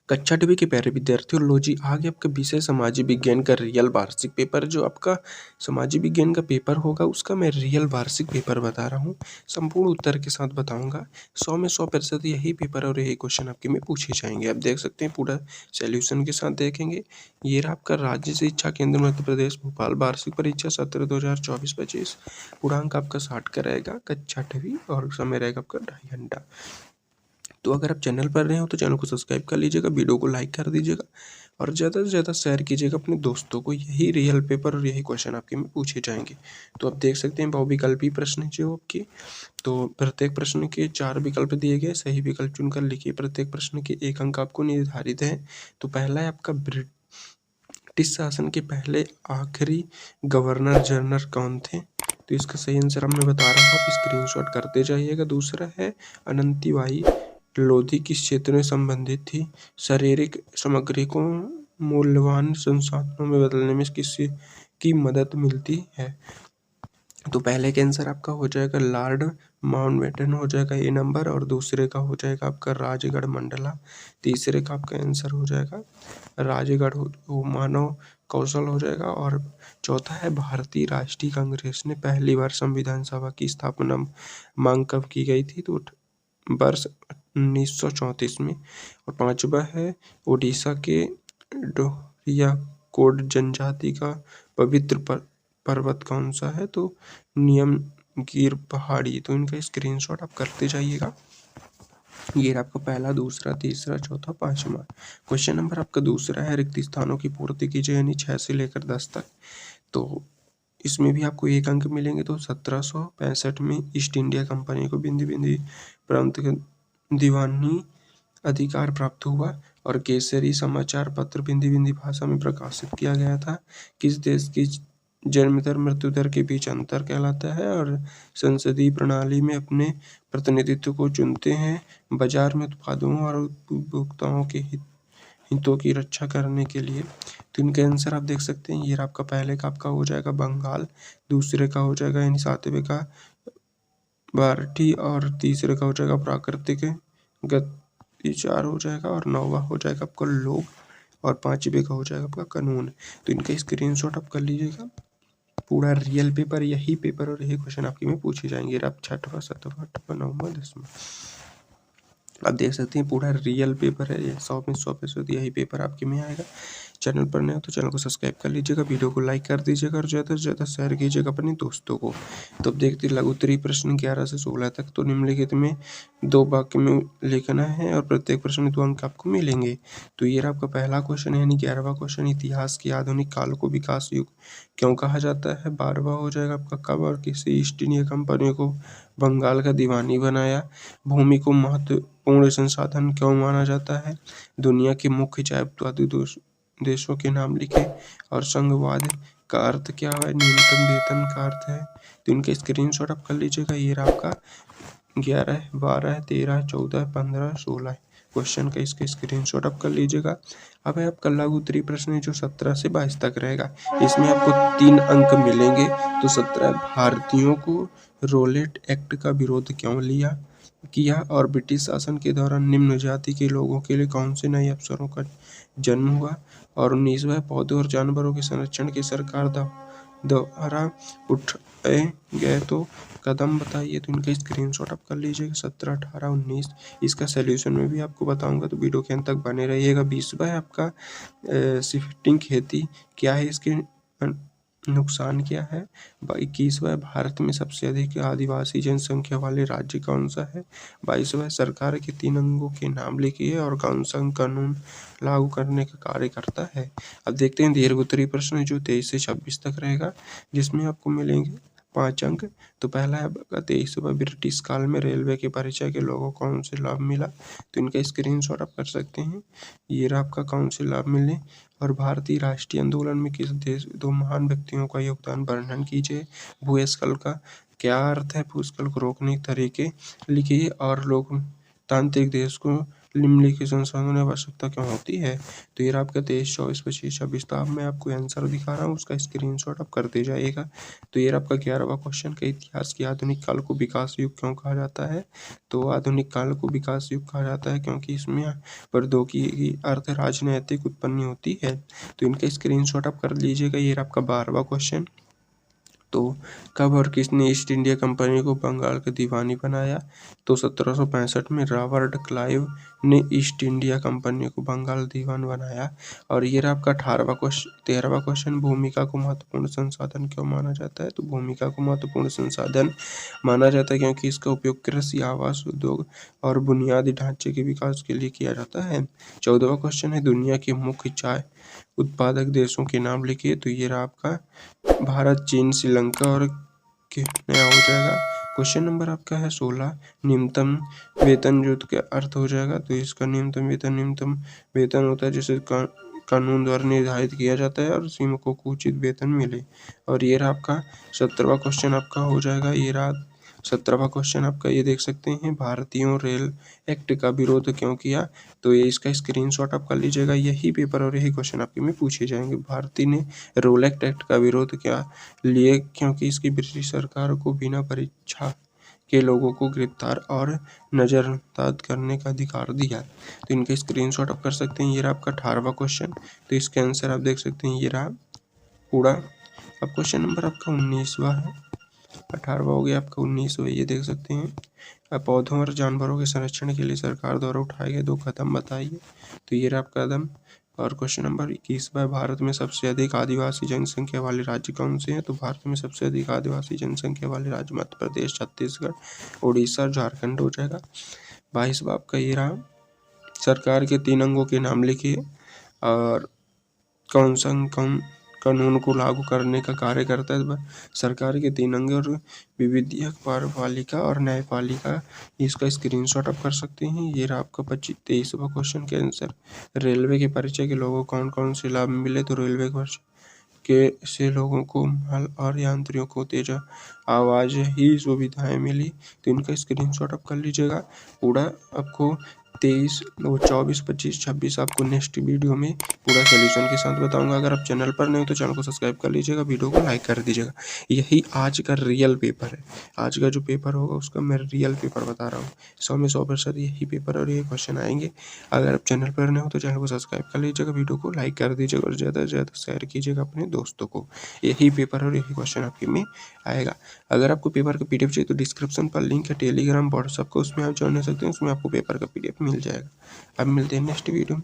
कक्षा 8वीं के प्यारे विद्यार्थियों, लो जी आ गया आपका विषय समाजी विज्ञान का रियल वार्षिक पेपर। जो आपका समाजी विज्ञान का पेपर होगा उसका मैं रियल वार्षिक पेपर बता रहा हूँ, संपूर्ण उत्तर के साथ बताऊंगा। 100 में 100% यही पेपर और यही क्वेश्चन आपके में पूछे जाएंगे। आप देख सकते हैं पूरा सोल्यूशन के साथ देखेंगे। ये रहा आपका राज्य शिक्षा केंद्र मध्य प्रदेश भोपाल वार्षिक परीक्षा सत्र 2024-25। पूर्णांक आपका 60 का रहेगा, कक्षा 8वीं, और समय रहेगा आपका 2.5 घंटा। तो अगर आप चैनल पर नए हो तो चैनल को सब्सक्राइब कर लीजिएगा, वीडियो को लाइक कर दीजिएगा और ज़्यादा से ज़्यादा शेयर कीजिएगा अपने दोस्तों को। यही रियल पेपर और यही क्वेश्चन आपके में पूछे जाएंगे। तो आप देख सकते हैं बहुविकल्पी प्रश्न जो आपके, तो प्रत्येक प्रश्न के 4 विकल्प दिए गए, सही विकल्प चुनकर लिखिए। प्रत्येक प्रश्न के 1 अंक आपको निर्धारित है। तो पहला है आपका, ब्रिटिश शासन के पहले आखिरी गवर्नर जनरल कौन थे? तो इसका सही आंसर अब मैं बता रहा हूँ, आप स्क्रीनशॉट करते जाइएगा। दूसरा है, अनंतीबाई लोधी किस क्षेत्र में संबंधित थी? शारीरिक सामग्री को मूल्यवान संसाधनों में बदलने में किसी की मदद मिलती है? तो पहले का आंसर आपका हो जाएगा लॉर्ड माउंटबेटन हो जाएगा ए नंबर, और दूसरे का हो जाएगा आपका राजगढ़ मंडला। तीसरे का आपका आंसर हो जाएगा राजगढ़ मानव कौशल हो जाएगा। और चौथा है, भारतीय राष्ट्रीय कांग्रेस ने पहली बार संविधान सभा की स्थापना मांग कब की गई थी? तो वर्ष 1934 में। और पांचवा है, उड़ीसा के डोरियाकोड जनजाति का पवित्र पर्वत कौन सा है? तो नियमगिर पहाड़ी। तो इनका स्क्रीनशॉट आप करते जाइएगा। ये आपका पहला, दूसरा, तीसरा, चौथा, पांचवा। क्वेश्चन नंबर आपका दूसरा है, रिक्त स्थानों की पूर्ति कीजिए, यानी 6 से लेकर 10 तक। तो इसमें भी आपको 1 अंक मिलेंगे। तो 1765 में ईस्ट इंडिया कंपनी को बिंदी बिंदी प्रांत का दीवानी अधिकार प्राप्त हुआ और केसरी समाचार पत्र बिंदी बिंदी भाषा में प्रकाशित किया गया था। किस देश की जन्म दर मृत्यु दर के बीच अंतर कहलाता है? और संसदीय प्रणाली में अपने प्रतिनिधित्व को चुनते हैं बाजार में उत्पादों और उपभोक्ताओं के हितों की रक्षा करने के लिए। तो इनके आंसर आप देख सकते हैं। ये आपका पहले का आपका हो जाएगा बंगाल, दूसरे का हो जाएगा यानी 7वें का बार्टी, और तीसरे का हो जाएगा प्राकृतिक विचार हो जाएगा, और 9वां हो जाएगा आपका लोग, और 5वें का हो जाएगा आपका कानून। तो इनका स्क्रीनशॉट आप कर लीजिएगा। पूरा रियल पेपर, यही पेपर और यही क्वेश्चन आपके में पूछे जाएंगे। आप 6वां, 7वां, 8वां, 9वां, 10वां। आप देख सकते हैं पूरा रियल पेपर है ये, 100 में 100% यही पेपर आपके में आएगा। चैनल पर नए हो तो चैनल को सब्सक्राइब कर लीजिएगा, वीडियो को लाइक कर दीजिएगा और ज़्यादा से ज़्यादा शेयर कीजिएगा अपने दोस्तों को। तो अब देखते हैं लघु उत्तरीय प्रश्न 11 से 16 तक। तो निम्नलिखित में 2 वाक्य में लिखना है और प्रत्येक प्रश्न में 2 अंक आपको मिलेंगे। तो ये आपका पहला क्वेश्चन है, यानी 11वां क्वेश्चन, इतिहास के आधुनिक काल को विकास युग क्यों कहा जाता है? 12वां हो जाएगा आपका, कब और किसी ईस्ट इंडिया कंपनी को बंगाल का दीवानी बनाया? भूमि को महत्वपूर्ण संसाधन क्यों माना जाता है? दुनिया के मुख्य चायवादी देशों के नाम लिखे। और संघवाद का अर्थ क्या है? न्यूनतम वेतन का अर्थ है। तो इनके स्क्रीनशॉट आप कर लीजिएगा। ये रहा आपका 11, 12, 13, 14, 15, 16 क्वेश्चन का इसके स्क्रीनशॉट आप कर लीजिएगा। अब है आपका लघु उत्तरीय प्रश्न जो 17 से 22 तक रहेगा। इसमें आपको 3 अंक मिलेंगे। तो 17, भारतीयों को रोलेट एक्ट का विरोध क्यों किया? और ब्रिटिश शासन के दौरान निम्न जाति के लोगों के लिए कौन से नए अवसरों का जन्म हुआ? और 19वां, पौधों और जानवरों के संरक्षण की सरकार द्वारा उठाए गए तो कदम बताइए। तो इनका स्क्रीनशॉट आप कर लीजिएगा। 17, 18, 19 इसका सोल्यूशन में भी आपको बताऊंगा, तो वीडियो के अंत तक बने रहिएगा। 20वां है आपका, शिफ्टिंग खेती क्या है, इसके नुकसान क्या है? 21वां, भारत में सबसे अधिक आदिवासी जनसंख्या वाले राज्य कौन सा है? 22वां, सरकार के 3 अंगों के नाम लिखिए और कौन सा कानून लागू करने का कार्य करता है? अब देखते हैं दीर्घ उत्तरीय प्रश्न जो 23 से 26 तक रहेगा, जिसमें आपको मिलेंगे 5 अंक। तो पहला है आपका 23वां, ब्रिटिश काल में रेलवे के परिचय के लोगों को कौन से लाभ मिला? तो इनका स्क्रीनशॉट आप कर सकते हैं। ये रहा आपका कौन से लाभ मिले। और भारतीय राष्ट्रीय आंदोलन में किस देश 2 महान व्यक्तियों का योगदान वर्णन कीजिए। भूस्खलन का क्या अर्थ है? भूस्खलन को रोकने के तरीके लिखिए। और लोकतांत्रिक देश को निम्नलिखित संसाधनों की आवश्यकता क्यों होती है? तो ये रहा आपका 23, 24, 25, 26। तो अब मैं आपको आंसर दिखा रहा हूँ, उसका स्क्रीनशॉट आप करते जाइएगा। तो ये रहा आपका 11वां क्वेश्चन के इतिहास की आधुनिक काल को विकास युग क्यों कहा जाता है? तो आधुनिक काल को विकास युग कहा जाता है क्योंकि इसमें प्रौद्योगिकी की अर्थ राजनैतिक उत्पन्न होती है। तो इनका स्क्रीनशॉट आप कर लीजिएगा। ये रहा आपका 12वां क्वेश्चन। तो कब और किसने ईस्ट इंडिया कंपनी को बंगाल की दीवानी बनाया? तो 1765 में रॉबर्ट क्लाइव ने ईस्ट इंडिया कंपनी को बंगाल दीवान बनाया। और ये रहा आपका 13वां क्वेश्चन। भूमिका को महत्वपूर्ण संसाधन क्यों माना जाता है? तो भूमिका को महत्वपूर्ण संसाधन माना जाता है क्योंकि इसका उपयोग कृषि, आवास, उद्योग और बुनियादी ढांचे के विकास के लिए किया जाता है। 14वां क्वेश्चन है, दुनिया के मुख्य चाय उत्पादक देशों के नाम लिखिए। तो ये रहा आपका भारत, चीन, श्रीलंका और नया हो जाएगा। क्वेश्चन नंबर आपका है 16। न्यूनतम वेतन जो का अर्थ हो जाएगा। तो इसका न्यूनतम वेतन होता है जिसे कानून द्वारा निर्धारित किया जाता है और श्रमिकों को उचित वेतन मिले। और ये रहा आपका 17वां क्वेश्चन आपका हो जाएगा। ये रहा 17वां क्वेश्चन आपका, ये देख सकते हैं, भारतीयों रेल एक्ट का विरोध क्यों किया? तो ये इसका स्क्रीनशॉट आप कर लीजिएगा। यही पेपर और यही क्वेश्चन आपके में पूछे जाएंगे। भारतीय ने रोलेक्ट एक्ट का विरोध क्या लिए? क्योंकि इसकी ब्रिटिश सरकार को बिना परीक्षा के लोगों को गिरफ्तार और नजरअंदाज करने का अधिकार दिया। तो इनका स्क्रीनशॉट आप कर सकते हैं। ये रहा आपका 18वां क्वेश्चन। तो इसके आंसर आप देख सकते हैं। ये रहा पूरा। अब क्वेश्चन नंबर आपका 19वां है। 18वां हो गया आपका, 19वां ये देख सकते हैं। अब पौधों और जानवरों के संरक्षण के लिए सरकार द्वारा उठाए गए 2 कदम बताइए। तो ये रहा आपका कदम। और क्वेश्चन नंबर 21वां, भारत में सबसे अधिक आदिवासी जनसंख्या वाले राज्य कौन से हैं? तो भारत में सबसे अधिक आदिवासी जनसंख्या वाले राज्य मध्य प्रदेश, छत्तीसगढ़, उड़ीसा, झारखंड हो जाएगा। 22वां आपका ये रहा, सरकार के 3 अंगों के नाम लिखिए और कौन सा कानून को लागू करने का कार्य करता है। सरकार के 3 अंग और विधिक, कार्यपालिका और न्यायपालिका। इसका स्क्रीनशॉट आप कर सकते हैं। ये रहा आपका 23वां क्वेश्चन के आंसर। रेलवे के परिचय के लोगों कौन कौन से लाभ मिले? तो रेलवे के से लोगों को माल और यात्रियों को तेज आवाज ही सुविधाएं मिली। तो इनका स्क्रीनशॉट आप कर लीजिएगा। पूरा आपको 23, 24, 25, 26 आपको नेक्स्ट वीडियो में पूरा सोल्यूशन के साथ बताऊंगा। अगर आप चैनल पर नए हो तो चैनल को सब्सक्राइब कर लीजिएगा, वीडियो को लाइक कर दीजिएगा। यही आज का रियल पेपर है। आज का जो पेपर होगा उसका मैं रियल पेपर बता रहा हूँ। 100 में 100% यही पेपर और ये क्वेश्चन आएंगे। अगर आप चैनल पर नए हो तो चैनल को सब्सक्राइब कर लीजिएगा, वीडियो को लाइक कर दीजिएगा और ज़्यादा से ज़्यादा शेयर कीजिएगा अपने दोस्तों को। यही पेपर और यही क्वेश्चन आपके में आएगा। अगर आपको पेपर का PDF चाहिए तो डिस्क्रिप्शन पर लिंक है टेलीग्राम, व्हाट्सएप का, उसमें आप ज्वाइन हो सकते हैं। उसमें आपको पेपर का PDF मिल जाएगा। अब मिलते हैं नेक्स्ट वीडियो में।